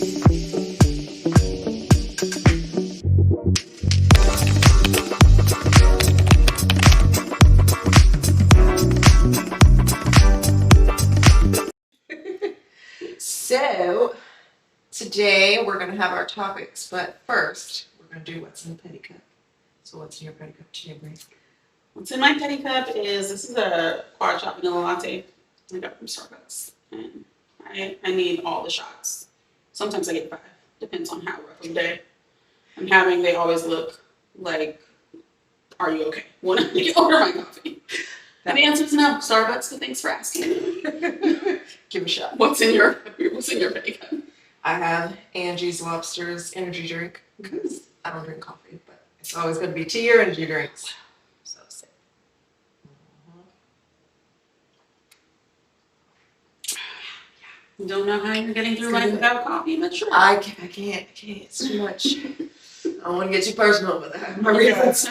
So today we're going to have our topics, but first we're going to do what's in the petty cup. So what's in your petty cup today, Bri? What's in my petty cup is, this is a quad shot vanilla latte I got from Starbucks. And I need all the shots. Sometimes I get 5. Depends on how rough of a day I'm having. They always look like, are you okay when I order my coffee? And the answer is no. Starbucks, but thanks for asking. Give a shot. What's in your petty cup? I have Angie's Lobster's energy drink because I don't drink coffee, but it's always going to be tea or energy drinks. So sick. Don't know how you're getting through life without coffee, but sure. I can't. It's too much. I don't want to get too personal, but I have my reasons.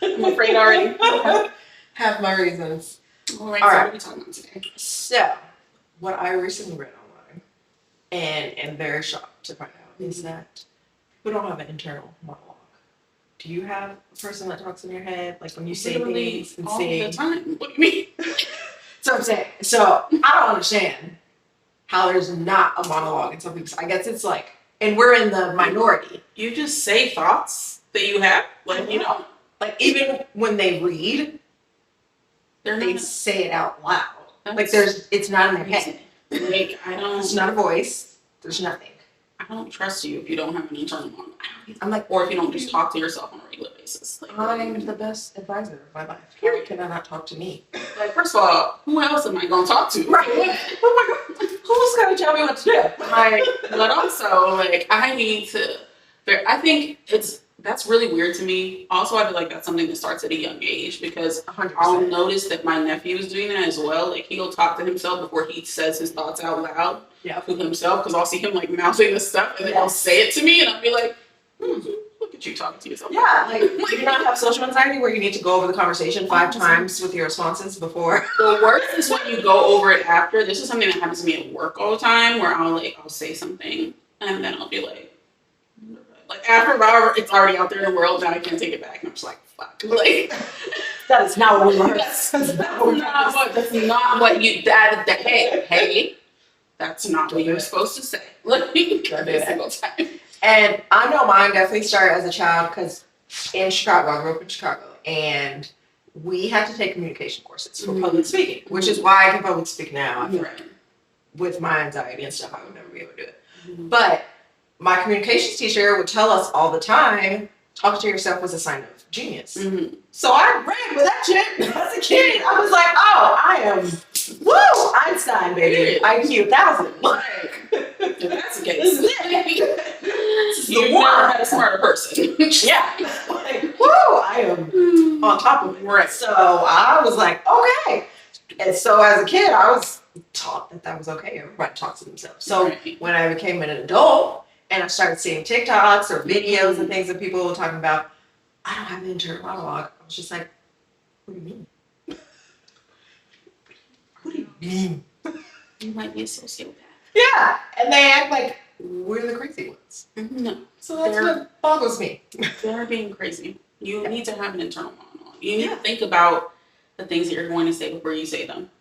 I'm afraid already. Have my reasons. All right, so what are we talking about today? So, what I recently read online and am very shocked to find out is that people don't have an internal monologue. Do you have a person that talks in your head, like when you say things and all sing? the time. What do you mean? So I'm saying, so I don't understand how there's not a monologue in some people. I guess it's like, and we're in the minority. You just say thoughts that you have, like, you know, like even when they read, they say it out loud. Like it's not in their head. Like It's not a voice. There's nothing. I don't trust you if you don't have an internal monologue. I'm like, or if you don't just talk to yourself on a regular basis. Like, I'm the best advisor of my life. How can I not talk to me? Like, first of all, who else am I gonna talk to? Right. Oh my God. Who's gonna tell me what to do? But also, like, I need to. I think that's really weird to me. Also, I feel like that's something that starts at a young age because 100%. I'll notice that my nephew is doing that as well. Like, he'll talk to himself before he says his thoughts out loud to himself, because I'll see him like mouthing this stuff and then he'll say it to me and I'll be like, look at you talking to yourself. Yeah, like do you not have social anxiety where you need to go over the conversation 5 times with your responses before? The worst is when you go over it after. This is something that happens to me at work all the time, where I'll say something and then I'll be like after about it's already out there in the world and I can't take it back and I'm just like, fuck. Like, that is not what we learned. That's not what you hey, that's not what you're supposed to say. Like, every single time. And I know mine definitely started as a child because in Chicago, I grew up in Chicago, and we had to take communication courses for public speaking, which is why I can public speak now. I feel like with my anxiety and stuff, I would never be able to do it. But my communications teacher would tell us all the time, talk to yourself was a sign of genius. So I ran with that shit as a kid. I was like, oh, I am, Einstein, baby. IQ 1,000. If that's the case, you've never had a smarter person. Yeah. Like, I am on top of it. Right. So I was like, okay. And so as a kid, I was taught that was okay. Everybody talks to themselves. So when I became an adult and I started seeing TikToks or videos and things that people were talking about, I don't have an internal monologue. I was just like, what do you mean? What do you mean? You might be a sociopath. Yeah. And they act like we're the crazy ones. No. So that's what boggles me. They're being crazy. You need to have an internal monologue. You need to think about the things that you're going to say before you say them.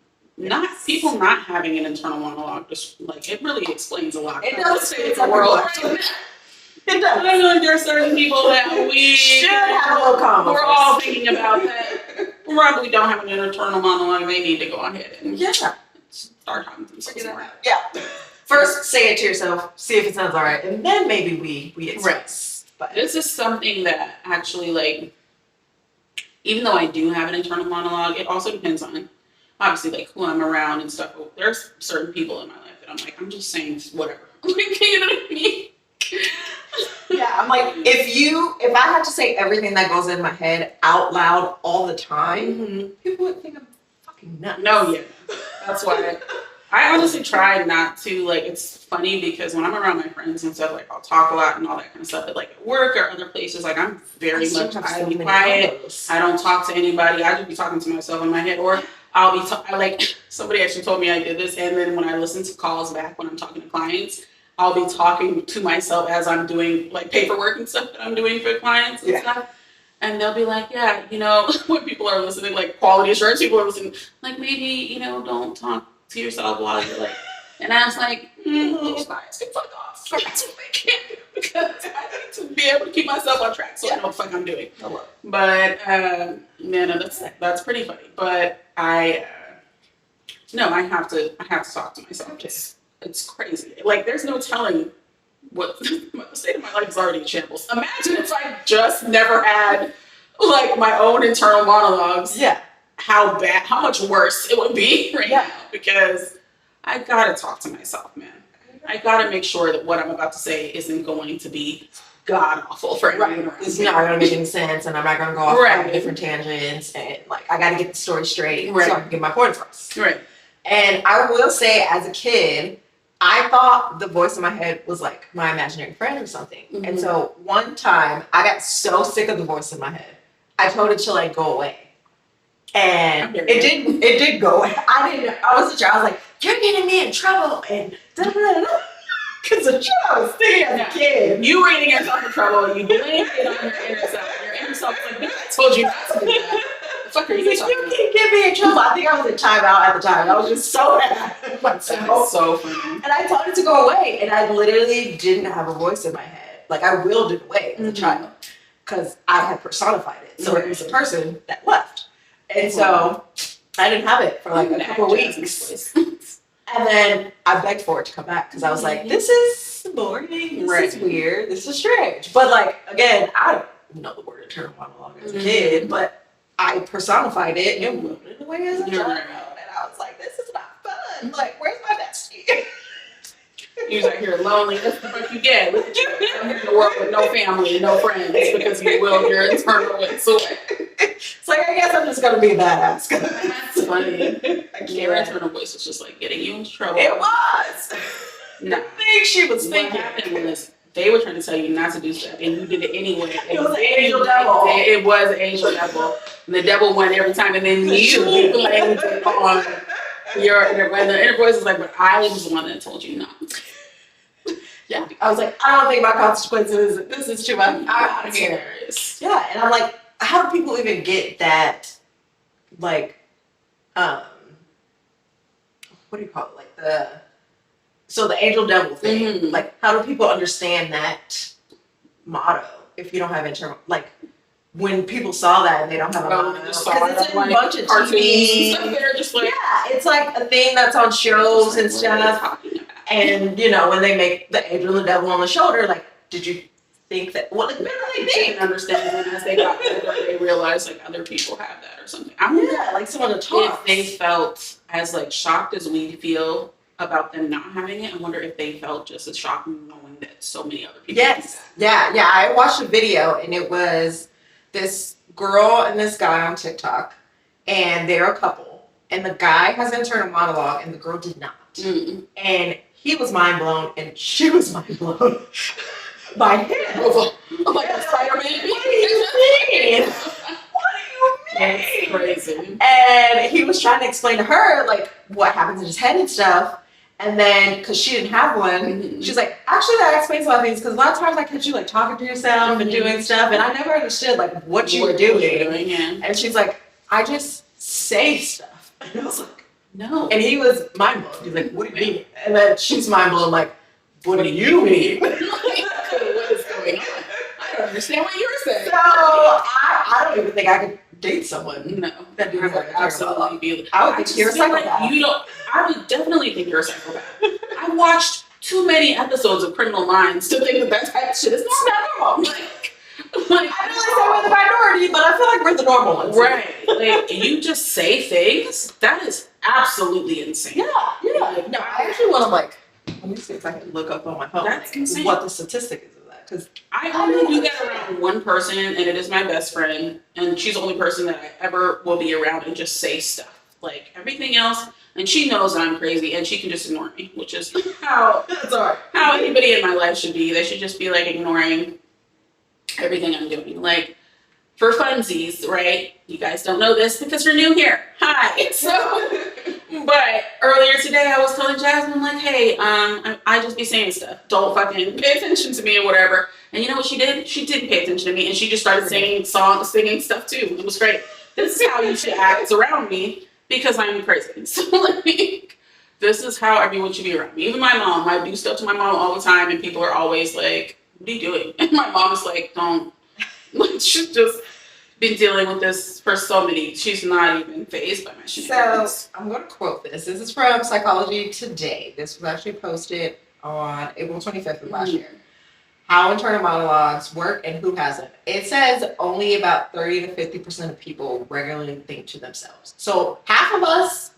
People not having an internal monologue, just like, it really explains a lot. It does say the world. It does. I know there are certain people that we should have a little calm. We're all thinking about that. Probably don't have an internal monologue. They need to go ahead and start talking to themselves more. Yeah. First, say it to yourself. See if it sounds all right, and then maybe we express. But this is something that actually, like, even though I do have an internal monologue, it also depends on obviously like who I'm around and stuff. There's certain people in my life that I'm like, I'm just saying whatever. Like, you know what I mean? Yeah, I'm like, if I had to say everything that goes in my head out loud all the time, people would think I'm fucking nuts. No, yeah. That's why I honestly try not to, like, it's funny because when I'm around my friends and stuff, like, I'll talk a lot and all that kind of stuff, but like at work or other places, like, I'm very much, I be quiet. I don't talk to anybody. I just be talking to myself in my head, or I'll be, like, somebody actually told me I did this, and then when I listen to calls back when I'm talking to clients, I'll be talking to myself as I'm doing like paperwork and stuff that I'm doing for clients and stuff. And they'll be like, yeah, you know, when people are listening, like quality assurance people are listening, like maybe, you know, don't talk to yourself while you're like, and I was like, those clients can fuck off. That's what they can do because I need to be able to keep myself on track so I know what the fuck I'm doing. But, no, that's pretty funny. But no, I have to talk to myself. Just, it's crazy. Like, there's no telling what the state of my life is already in shambles. Imagine if I just never had like my own internal monologues. Yeah. How much worse it would be right now because I gotta talk to myself, man. I gotta make sure that what I'm about to say isn't going to be god awful for everyone. It's not gonna make any sense, and I'm not gonna go off on different tangents. And like, I gotta get the story straight so I can get my point across. Right. And I will say, as a kid, I thought the voice in my head was like my imaginary friend or something. Mm-hmm. And so one time I got so sick of the voice in my head, I told it to like go away. And it did go away. I was a child. I was like, you're getting me in trouble. And because the child I was thinking as a kid. You were getting yourself in trouble. You blamed it on your inner self. Your inner self was like, I told you not to do that. Fuck are you talking about? You can't get me in trouble. I think I was in timeout at the time. I was just so mad at myself. That's so funny. And I told it to go away. And I literally didn't have a voice in my head. Like, I willed it away as a child. Because I had personified it. So it was a person that left. And so I didn't have it for like a couple of weeks. And then I begged for it to come back. Because I was like, this is boring. This is weird. This is strange. But like, again, I don't know the word internal monologue as a kid. But I personified it and willed it away as a child. And I was like, this is not fun. Like, where's my bestie? You was out here lonely. That's the fuck you get. Look at you out here in the world with no family, no friends because you willed your internal ways away. It's like, I guess I'm just going to be a badass. That's funny. Your internal voice was just like getting you in trouble. It was. No. I think she was thinking. What happened was they were trying to tell you not to do stuff and you did it anyway. It was an angel devil. It was an angel devil. And the devil won every time and then you blamed it on your inner voice. The inner voice is like, but I was the one that told you not. Yeah. I was like, I don't think about consequences. This is too much. I'm out of here. Yeah. And I'm like, how do people even get that, like, what do you call it? Like the angel devil thing. Mm-hmm. Like, how do people understand that motto if you don't have internal, like, when people saw that and they don't have a motto? Because it's in a bunch of TV. They're just like, it's like a thing that's on shows and stuff. And, you know, when they make the angel and the devil on the shoulder, like, did you think that, well, like, what do they think? Understand that as they got older, they realized, like, other people have that or something. I wonder like someone to talk. if they felt as, like, shocked as we feel about them not having it. I wonder if they felt just as shocked knowing that so many other people have that. Yeah. I watched a video, and it was this girl and this guy on TikTok, and they're a couple, and the guy has internal monologue, and the girl did not. And he was mind blown, and she was mind blown by him. I'm like, Spider-Man. What do you mean? What do you mean? That's crazy. And he was trying to explain to her like what happens in his head and stuff. And then, because she didn't have one, she's like, actually, that explains a lot of things. Because a lot of times I catch you like talking to yourself and doing stuff, and I never understood like what you were doing. And she's like, I just say stuff. And I was like, no. And he was mind blown. He's like, what do you mean? And then she's mind blown, like, what do you mean? What is going on? I don't understand what you're saying. So I don't even think I could date someone. No, that I would absolutely be. I would think you're a psychopath. Like you don't. I would definitely think you're a psychopath. I watched too many episodes of Criminal Minds to think that type of shit is normal. Like, I know I say we're the minority, but I feel like we're the normal ones. Right. Like, you just say things. That is absolutely insane. Yeah. Like, no, I actually want to, like, let me see if I can look up on my phone. That's insane. What the statistic is of that. Because I only do that around one person, and it is my best friend. And she's the only person that I ever will be around and just say stuff. Like, everything else. And she knows that I'm crazy, and she can just ignore me, which is how anybody in my life should be. They should just be, like, ignoring everything I'm doing. Like, for funsies, right? You guys don't know this because you're new here. Hi. So, But earlier today, I was telling Jasmine, like, hey, I just be saying stuff. Don't fucking pay attention to me or whatever. And you know what she did? She didn't pay attention to me, and she just started singing songs, singing stuff too. It was great. This is how you should act around me because I'm crazy. So like, this is how everyone should be around me. Even my mom. I do stuff to my mom all the time, and people are always like, "What are you doing?" And my mom is like, "Don't." Like, she's just been dealing with this for so many. She's not even fazed by my shenanigans. So I'm going to quote this. This is from Psychology Today. This was actually posted on April 25th of last year. How internal monologues work and who hasn't. It says only about 30 to 50% of people regularly think to themselves. So half of us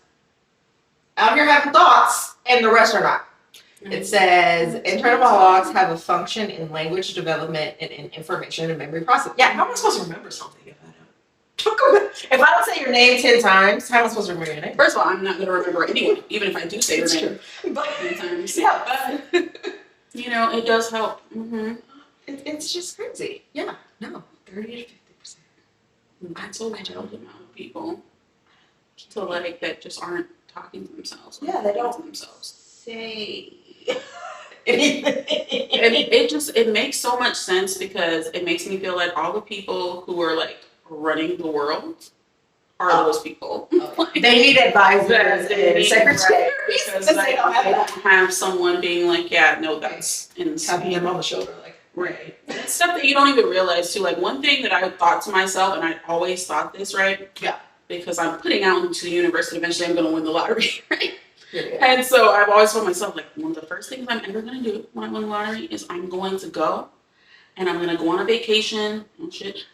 out here having thoughts and the rest are not. It says internal monologues have a function in language development and in information and memory processing. Yeah, how am I supposed to remember something if I don't? If I don't say your name 10 times, how am I supposed to remember your name? First of all, I'm not going to remember anyone, even if I do say your name. But 10 times. yeah, But, you know, it does help. Mm-hmm. It's just crazy. Yeah, no, 30 to 50%. That's a large amount of people to like that just aren't talking to themselves. Yeah, they don't to themselves. Say anything. And it makes so much sense because it makes me feel like all the people who are like running the world are those people. Like, they need advisors and secretaries because they don't have someone being like, yeah, no, that's tapping them on the shoulder, like right. And it's stuff that you don't even realize too. Like one thing that I thought to myself, and I always thought this, right? Yeah. Because I'm putting out into the universe that eventually I'm going to win the lottery, right? Yeah. And so I've always told myself, like, one of the first things I'm ever going to do when I win the lottery is I'm going to go and I'm going to go on a vacation. Oh, shit.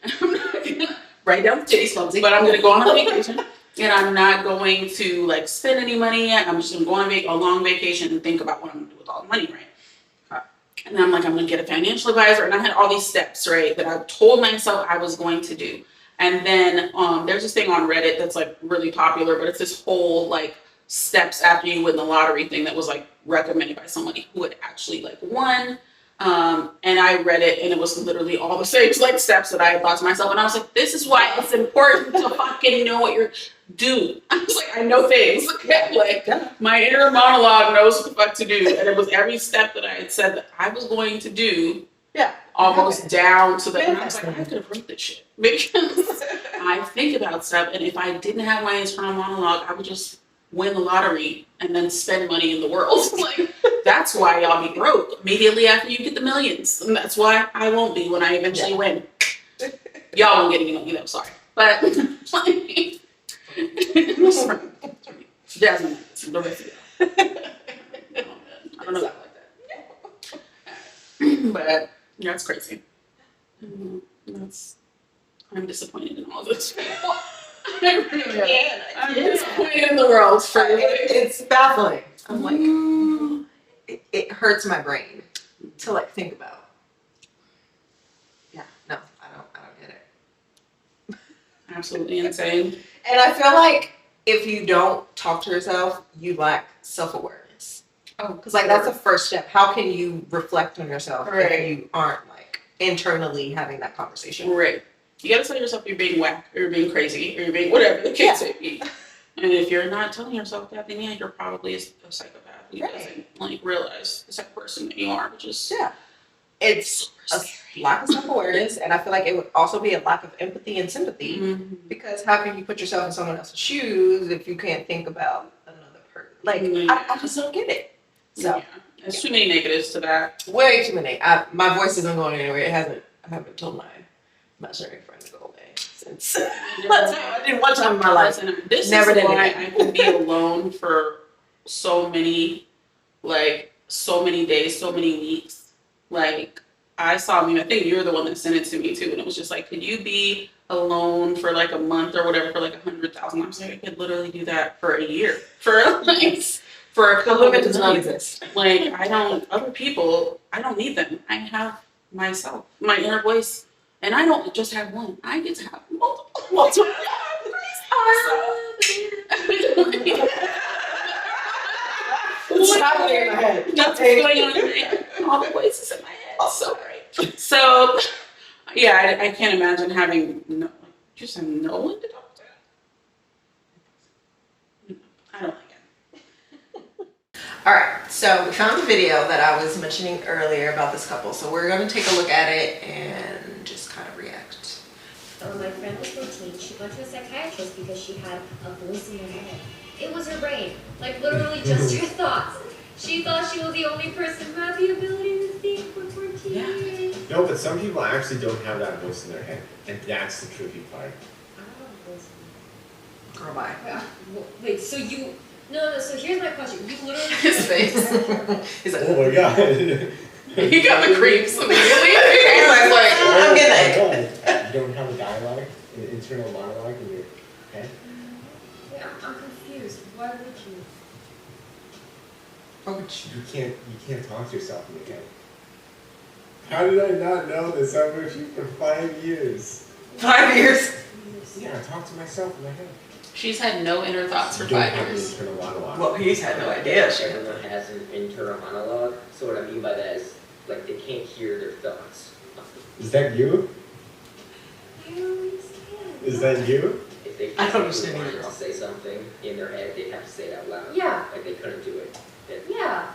Write down the titties, but I'm going to go on a vacation and I'm not going to, like, spend any money yet. I'm just going to go on a long vacation and think about what I'm going to do with all the money, right? And then I'm like, I'm going to get a financial advisor. And I had all these steps, right, that I told myself I was going to do. And then there's this thing on Reddit that's, like, really popular, but it's this whole, like, steps after you win the lottery thing that was like recommended by somebody who had actually like won. And I read it and it was literally all the same like steps that I had thought to myself. And I was like, this is why it's important to fucking know what you're doing. I was like, I know things. Like my inner monologue knows what the fuck to do. And it was every step that I had said that I was going to do. Yeah. Almost down to the and I was like, I could have wrote this shit. Because I think about stuff and if I didn't have my internal monologue, I would just win the lottery and then spend money in the world. Like that's why y'all be broke immediately after you get the millions. And that's why I won't be when I eventually win. Y'all won't get any money though, sorry. But like Jasmine, the rest of y'all. I don't know like that. But that's crazy. I'm disappointed in all this. I'm disappointed in the world for it's baffling. I'm like, it hurts my brain to like think about. Yeah, no, I don't get it. Absolutely insane. And I feel like if you don't talk to yourself, you lack self-awareness. Oh, because like that's the first step. How can you reflect on yourself if you aren't like internally having that conversation? Right. You gotta tell yourself you're being whack, or you're being crazy, or you're being whatever the case may be. And if you're not telling yourself that, then yeah, you're probably a psychopath who doesn't like realize the type of person that you are, which is it's a lack of self-awareness, and I feel like it would also be a lack of empathy and sympathy because how can you put yourself in someone else's shoes if you can't think about another person? Like I just don't get it. So there's too many negatives to that. Way too many. My voice isn't going anywhere. It hasn't. I haven't told my imaginary friend to go away since I did one time in my life. Listen, this never is why I can be alone for so many days, so many weeks. Like I think you're the one that sent it to me too, and it was just like, could you be alone for like a month or whatever for like 100,000? I was like, I could literally do that for a year, for a couple of does not exist. Like other people, I don't need them. I have myself, my inner voice. And I don't just have one. I get to have multiple. It's happening in my head. That's what's going on in my head. All the voices in my head. So great. So, yeah, I can't imagine having no one to talk to. I don't like it. All right, so we found a video that I was mentioning earlier about this couple. So we're going to take a look at it and just kind of react. My friend was 14. She went to a psychiatrist because she had a voice in her head. It was her brain, like literally just her thoughts. She thought she was the only person who had the ability to think for 14 years. No, but some people actually don't have that voice in their head, and that's the tricky part. I don't have a voice in Girl, bye. my head. Wait, so you... No, so here's my question. You literally... His face. He's like, Oh my god. He got the creeps immediately. He's like, I'm getting oh my god. You don't have a dialogue, an internal monologue in your head? Wait, I'm confused. Why would you? oh, but You can't talk to yourself in your head. How did I not know this? I've with you for 5 years. 5 years. Yeah, I talk to myself in my head. She's had no inner thoughts for You don't 5 have an years. internal monologue. Well, he's had no idea. Everyone has an internal monologue. So what I mean by that is, like, they can't hear their thoughts. Is that you? I don't understand. Is that you? If they I don't can't understand want either. to say something in their head, they have to say it out loud. Yeah. Like they couldn't do it. Yeah.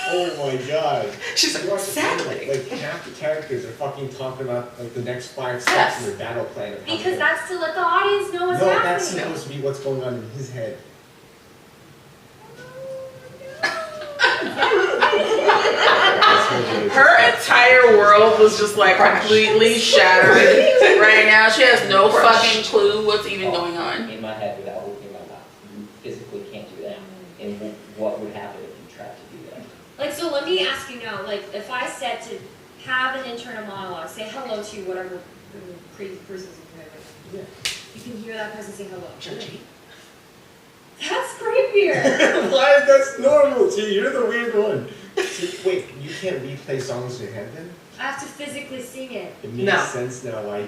Oh my god. She's You like, watch the film, sadly. like half the characters are fucking talking about like the next 5 steps Yes. in their battle plan of how Because to- that's to let the audience know what's No, happening. that's supposed to be what's going on in his head. Her entire world was just like completely shattered right now. She has no fucking clue what's even going on. In my head without opening my mouth. You physically can't do that. And what would happen if you tried to do that? Like, so let me ask you now, like, if I said to have an internal monologue, say hello to whatever crazy person's in your head, Yeah. you can hear that person say hello. That's creepier. Why? That's normal, T. You're the weird one. See, wait, you can't replay songs in your head then? I have to physically sing it. It makes No. sense now why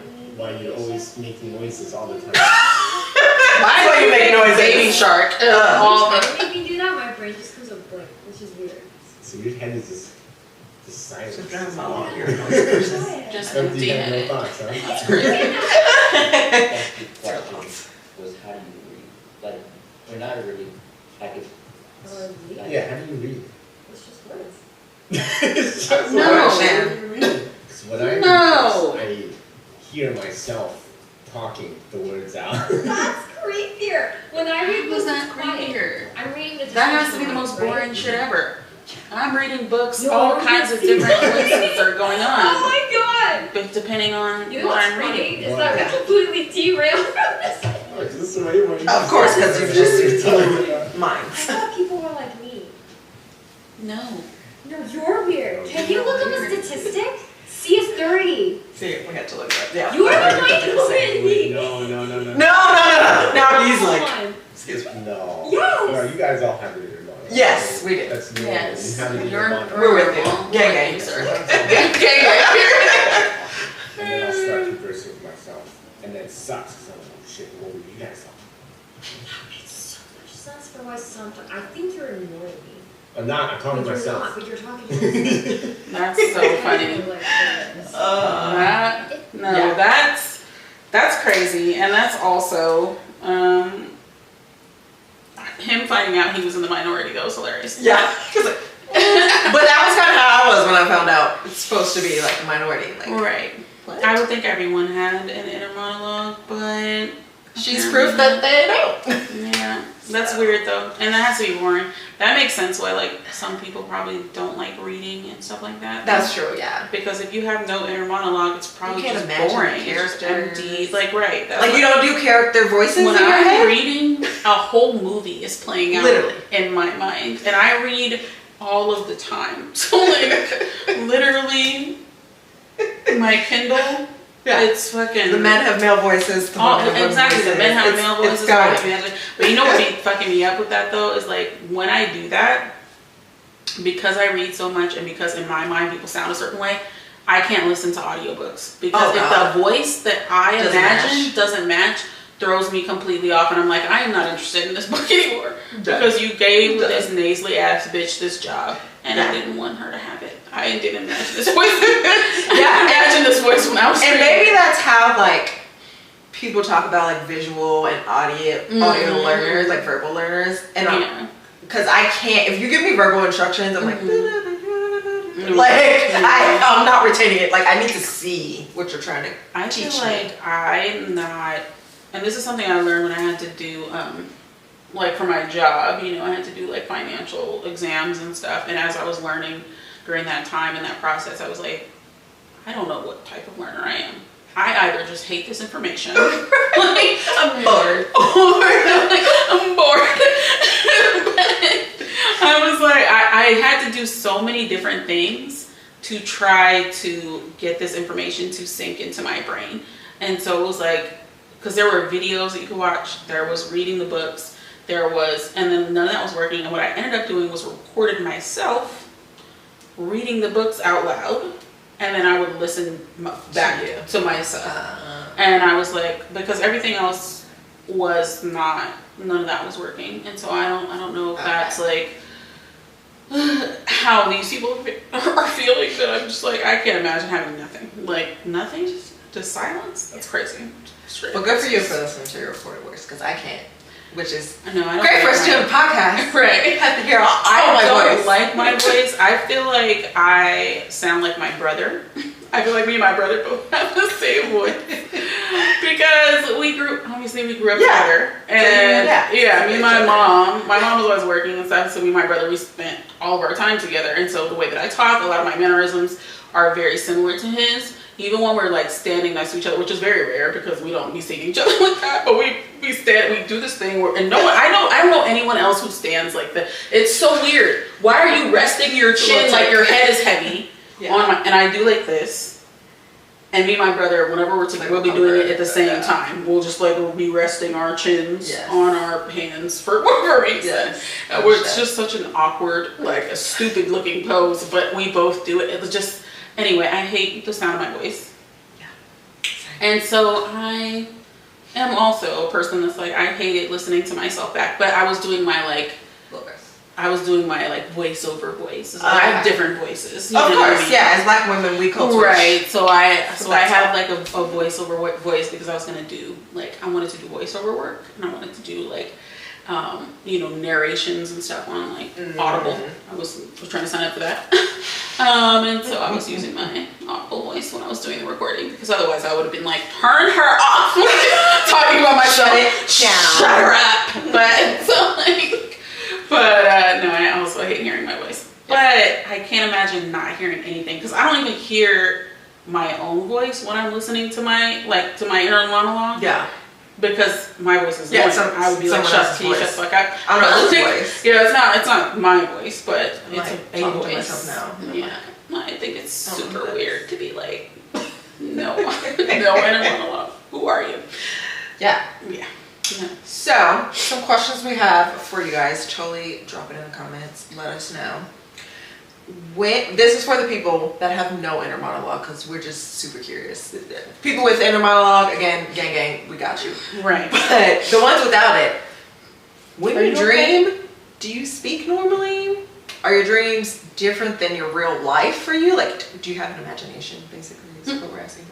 you're always making noises all the time. That's why you make noises. Baby shark. All When the. you make me do that, my brain just goes up blank, which is weird. So your head is just silent. So drown all Yeah. your Just Empty, empty you have no headed. thoughts, huh? That's crazy. That's the question was how do you read? Like, when I read, I could. Yeah, how do you read? It's just words. It's just No. words. How do you read? 'Cause when I read No. this, I hear myself talking the words out. That's creepier. When I read Was books, that it's quiet. creepier? I'm reading the That has to be the description most lines, boring right? shit ever. I'm reading books, No, all I kinds of can't see different that. voices are going Oh on, my god! but depending on You know what what's I'm funny reading. is that we completely derailed from this. Oh, just the way when you Of course, because you just talking blew about. I minds. thought people were like me. No. No, you're weird. Can you look up a statistic? C is 30. See, we had to look at it. Yeah. You're the I one did who the same. hit Wait, me. no. No. Now he's Come like, on. excuse me. No. Yes. No, you guys all have it in your mind. Yes, we do. That's normal. Yes. You have it in You're your mind. We're with you. horrible. Gang, gang. Sir. And Gang, then I'll start conversing with myself. And then it sucks. So I'm like, oh shit, what were you guys talking That makes so much sense for why sometimes I think you're annoying me. about? I'm not. I'm talking But to you're not, myself. but you're talking to yourself. That's so funny. Like this. No, Yeah. that's crazy, and that's also him finding out he was in the minority. That was hilarious. Yeah. But that was kind of how I was when I found out it's supposed to be like a minority. Like, Right. what? I would think everyone had an inner monologue, but She's proof that they don't. yeah, that's weird though, and that has to be boring. That makes sense why like some people probably don't like reading and stuff like that. That's true, yeah. Because if you have no inner monologue, it's probably can't just imagine the boring. It's just characters. empty. Like right. That's Like you don't do character voices in when your I'm head? reading, a whole movie is playing out Literally. in my mind, and I read all of the time. So like, literally, my Kindle, Yeah. it's fucking. The men have male voices. The women have women exactly. The voices. men have It's- male it's voices. going. women have- But you know what be fucking me up with that though is like when I do that, because I read so much and because in my mind people sound a certain way, I can't listen to audiobooks because Oh, if God. the voice that I Doesn't imagine match. doesn't match, throws me completely off, and I'm like, I am not interested in this book anymore because you gave this nasally ass bitch this job, and I Yeah. didn't want her to have it. I didn't imagine this voice. Yeah. Imagine this voice when I was And reading. maybe that's how like people talk about like visual and audio Mhm. learners, like verbal learners. And Yeah. because I can't. If you give me verbal instructions, I'm like, Mm-hmm. I'm not retaining it. Like I need to see what you're trying to I teach feel me. like I'm not, and this is something I learned when I had to do, like for my job, you know, I had to do like financial exams and stuff. And as I was learning during that time and that process, I was like, I don't know what type of learner I am. I either just hate this information, like I'm bored. or like, I'm bored. But I was like, I had to do so many different things to try to get this information to sink into my brain. And so it was like, because there were videos that you could watch, there was reading the books, there was, and then none of that was working. And what I ended up doing was recorded myself reading the books out loud. And then I would listen back to myself. And I was like, because everything else was not, none of that was working. And so I don't know if that's like how these people are feeling, but I'm just like, I can't imagine having nothing. Like nothing, just silence. That's crazy. Straight Well, good for you for listening to your recorded voice, because I can't. Which is I know, I don't great for like us doing a podcast. Right. You have to hear all I my don't voice. like my voice. I feel like I sound like my brother. I feel like me and my brother both have the same voice because we grew up together, and me and my mom was always working and stuff. So me and my brother, we spent all of our time together, and so the way that I talk, a lot of my mannerisms are very similar to his. Even when we're like standing next to each other, which is very rare because we don't be seeing each other like that, but we do this thing where, and no one, I don't know anyone else who stands like that. It's so weird. Why are you resting your chin like your head is heavy on my, and I do like this. And me and my brother, whenever we're together, we'll be doing it at the same time. We'll just like, we'll be resting our chins on our hands for whatever reason. It's just such an awkward, like a stupid looking pose, but we both do it. It was just, anyway, I hate the sound of my voice. Yeah. And so I am also a person that's like, I hated listening to myself back, but I was doing my like, voiceover voices. I have different voices. Of course, yeah. As Black women, we culture. Right. So I have like a voiceover voice because I was gonna do like, I wanted to do voiceover work, and I wanted to do like, narrations and stuff on like Audible. I was trying to sign up for that. And so I was using my Audible voice when I was doing the recording, because otherwise I would have been like, turn her off, talking about myself. Shut her up. But no, I also hate hearing my voice. But I can't imagine not hearing anything, because I don't even hear my own voice when I'm listening to my inner monologue. Yeah. Because my voice is annoying. I would be like, shut the fuck up. I don't know his voice. Yeah, it's not my voice, but it's a talking voice. to myself now. Yeah. I think it's super weird to be like, no inner monologue. Who are you? Yeah. Yeah. So, some questions we have for you guys. Totally drop it in the comments. Let us know. This is for the people that have no inner monologue, because we're just super curious. People with inner monologue, again, gang, we got you. Right. But the ones without it, when you dream, do you speak normally? Are your dreams different than your real life for you? Like, do you have an imagination, basically, is what we're asking.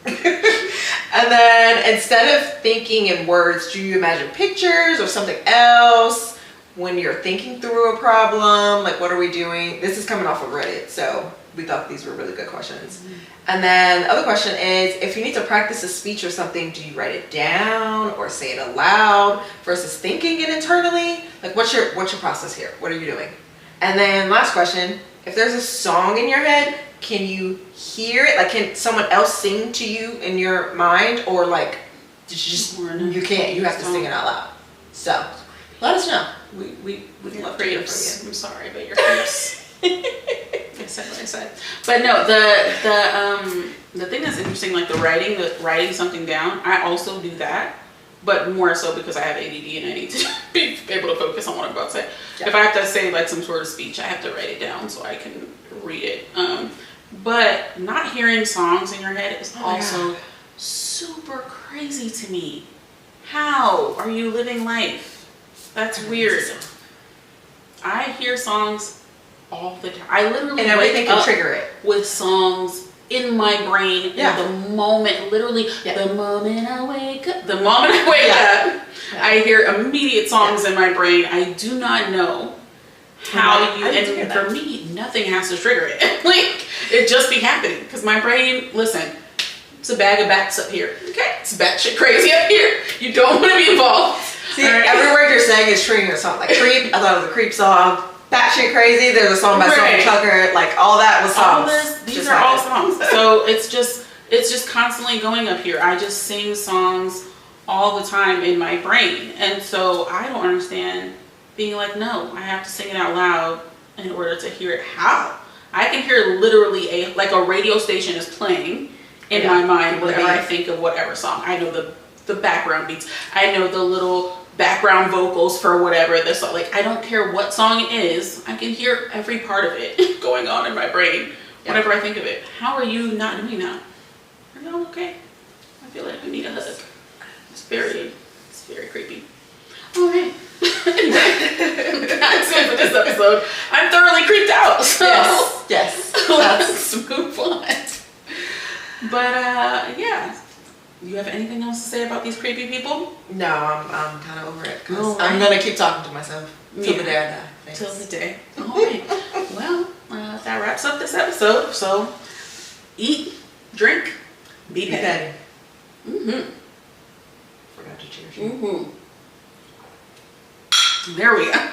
And then, instead of thinking in words, do you imagine pictures or something else? When you're thinking through a problem, like what are we doing? This is coming off of Reddit, so we thought these were really good questions. And then the other question is, if you need to practice a speech or something, do you write it down or say it aloud versus thinking it internally? Like what's your process here? What are you doing? And then last question, if there's a song in your head, can you hear it? Like can someone else sing to you in your mind, or like you can't, you have to sing it out loud? So let us know. We'd love to hear from you. I'm sorry, but your creeps. I said what I said. But no, the thing that's interesting, like the writing something down, I also do that, but more so because I have ADD and I need to be able to focus on what I'm about to say. Yeah. If I have to say like some sort of speech, I have to write it down so I can read it. But not hearing songs in your head is also super crazy to me. How are you living life? That's weird. I hear songs all the time. I literally and everything can trigger it with songs in my brain. Yeah. The moment, literally, the moment I wake up, I hear immediate songs in my brain. I do not know how you, I didn't hear and that. for me, nothing has to trigger it. Like, it just be happening. Because my brain, listen, it's a bag of bats up here. Okay? It's batshit crazy up here. You don't want to be involved. See, All right? every word you're saying is triggering a song. Like Creep, I thought it was a Creep song. Batshit Crazy, there's a song by Right. Sophie Tucker. Like all that was All songs. this, these Just are all happened. songs. So it's just constantly going up here. I just sing songs all the time in my brain. And so I don't understand being like, no, I have to sing it out loud in order to hear it. How? I can hear literally a radio station is playing in my mind whenever I think of whatever song. I know the background beats. I know the little background vocals for whatever this song. Like, I don't care what song it is. I can hear every part of it going on in my brain whenever I think of it. How are you not doing that? Are y'all okay? I feel like we need a hug. It's very creepy. All right. Anyway, that's it for this episode. I'm thoroughly creeped out. So Yes. let's move on. But yeah. Do you have anything else to say about these creepy people? No, I'm kind of over it. 'Cause All I'm right. gonna keep talking to myself till the Yeah. day I die. Thanks. Till the day. All right. Well, that wraps up this episode. So, eat, drink, be petty. Petty. Mm-hmm. Forgot to cheers. There we go.